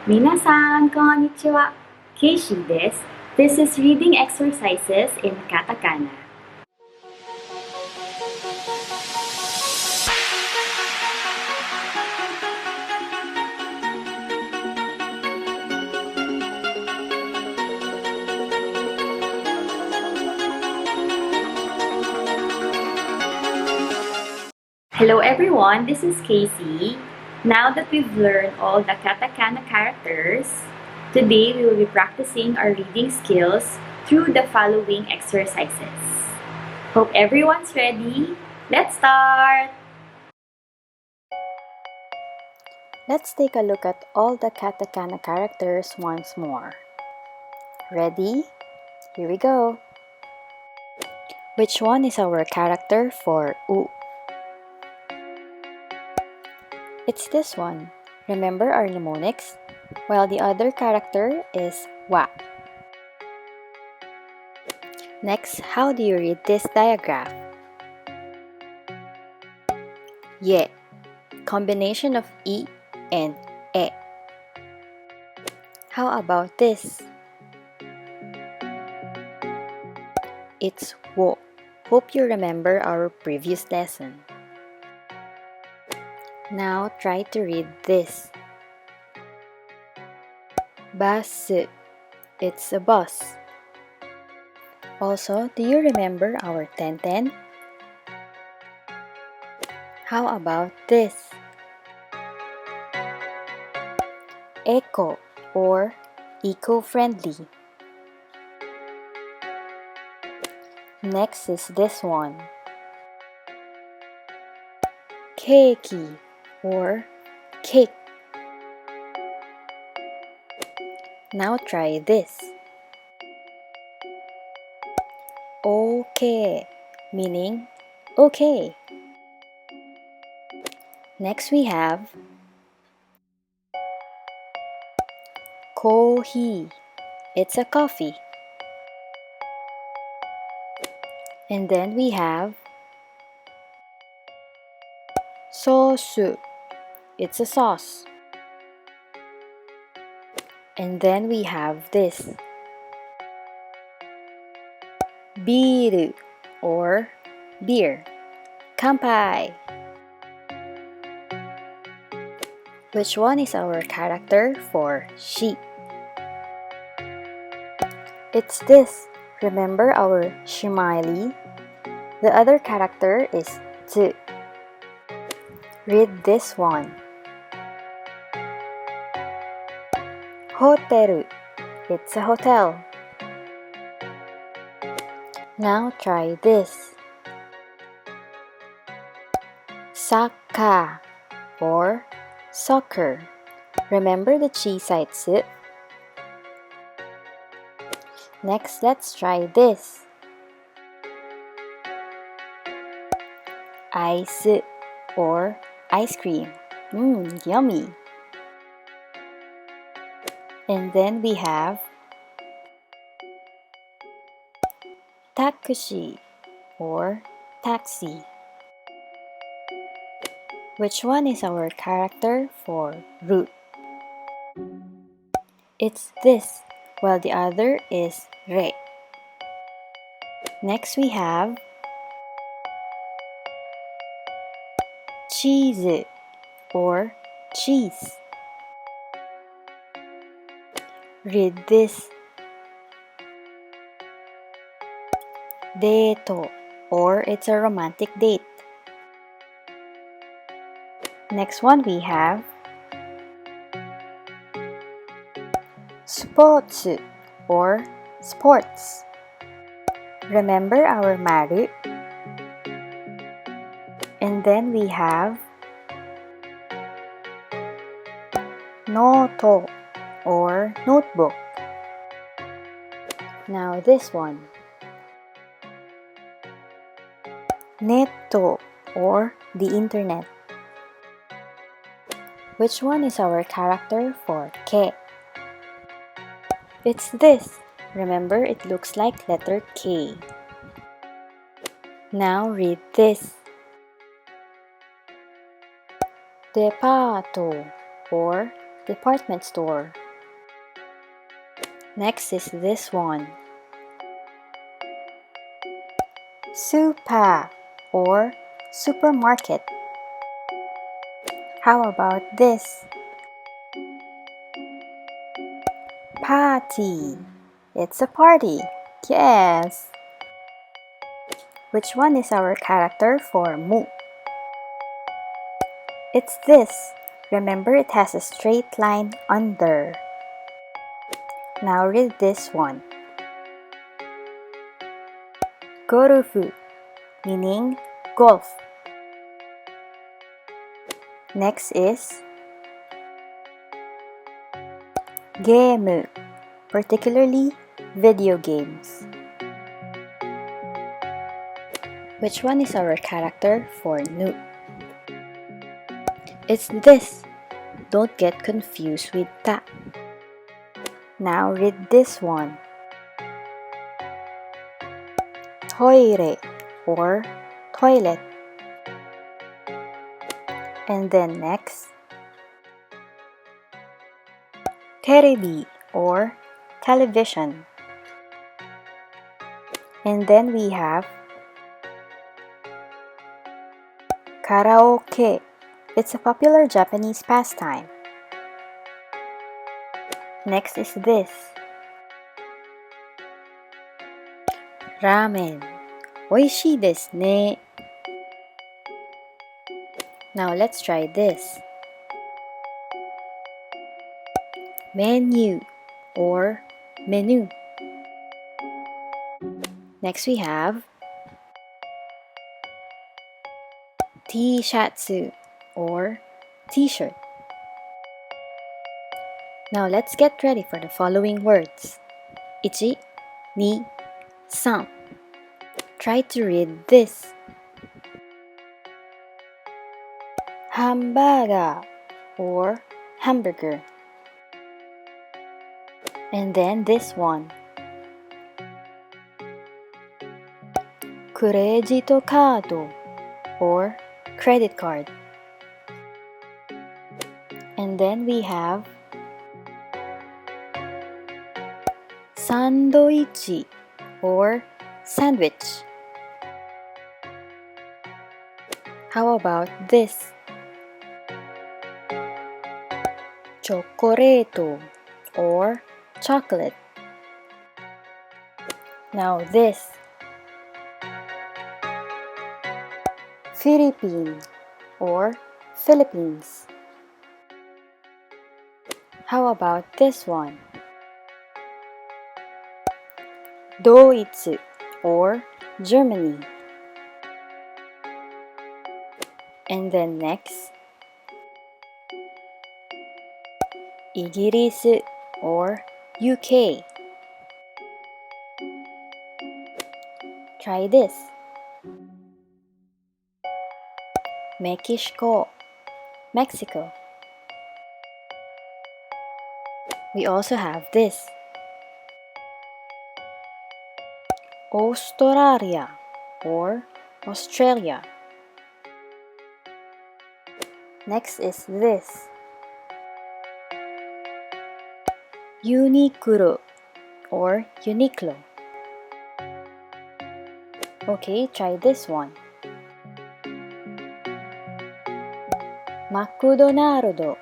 Minasan, konnichiwa. Kaycee desu. This is reading exercises in katakana. Hello everyone, this is Kaycee. Now that we've learned all the katakana characters, today we will be practicing our reading skills through the following exercises. Hope everyone's ready. Let's start! Let's take a look at all the katakana characters once more. Ready? Here we go. Which one is our character for U? It's this one. Remember our mnemonics? While the other character is Wa. Next, how do you read this diagram? Ye. Combination of I and E. How about this? It's Wo. Hope you remember our previous lesson. Now try to read this. Bus. It's a bus. Also, do you remember our tenten? How about this? Eco or eco-friendly. Next is this one. Kaycee or cake. Now try this. Okay, meaning okay. Next we have coffee. It's a coffee. And then we have sauce. It's a sauce. And then we have this. Biru or beer. Kanpai. Which one is our character for sheep? It's this. Remember our shimali? The other character is tsu. Read this one. Hoteru. It's a hotel. Now try this. Saka or soccer. Remember the chisaitsu? Next, let's try this. Ice or ice cream. Yummy. And then we have taxi or taxi. Which one is our character for route? It's this, while the other is re. Next we have cheese or cheese. Read this. Date or it's a romantic date. Next one we have sports or sports. Remember our maru? And then we have noto or notebook. Now this one. Netto or the internet. Which one is our character for K? It's this. Remember, it looks like letter K. Now read this. Departo or department store. Next is this one. Super or supermarket. How about this? Party. It's a party. Yes. Which one is our character for mu? It's this. Remember, it has a straight line under. Now read this one. Gorufu, meaning golf. Next is game, particularly video games. Which one is our character for nu? It's this. Don't get confused with ta. Now read this one. Toire or toilet. And then next, terebi or television. And then we have karaoke. It's a popular Japanese pastime. Next is this. Ramen. Oishii desu ne. Now let's try this. Menu or menu. Next we have T-shatsu or t-shirt. Now let's get ready for the following words. 1, 2, 3. Try to read this. Hamburger or hamburger. And then this one. Credit card or credit card. And then we have sandwich or sandwich. How about this? Chocolate or chocolate. Now this. Philippine or Philippines. How about this one? Deutsch or Germany. And then next, イギリス or UK. Try this. Mexico, Mexico. We also have this. Australia or Australia. Next is this. Uniqlo or Uniqlo. Okay, try this one. McDonald's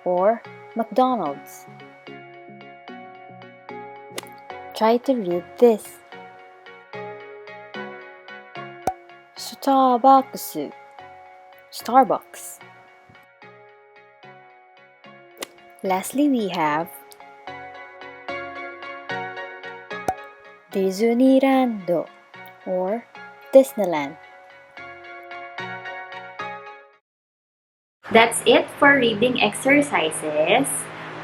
or McDonald's. Try to read this. Starbucks, Starbucks. Lastly, we have Disneyland or Disneyland. That's it for reading exercises.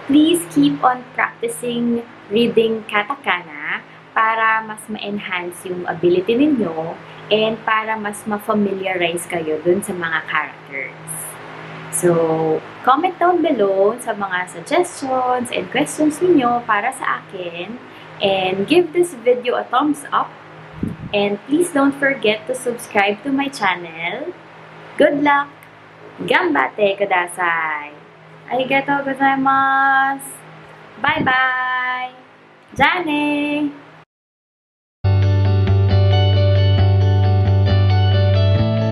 Please keep on practicing reading katakana para mas ma-enhance yung ability ninyo and para mas ma-familiarize kayo dun sa mga characters. So, comment down below sa mga suggestions and questions ninyo para sa akin, and give this video a thumbs up, and please don't forget to subscribe to my channel. Good luck! Ganbatte kudasai! Arigatou gozaimasu. Bye bye. じゃあね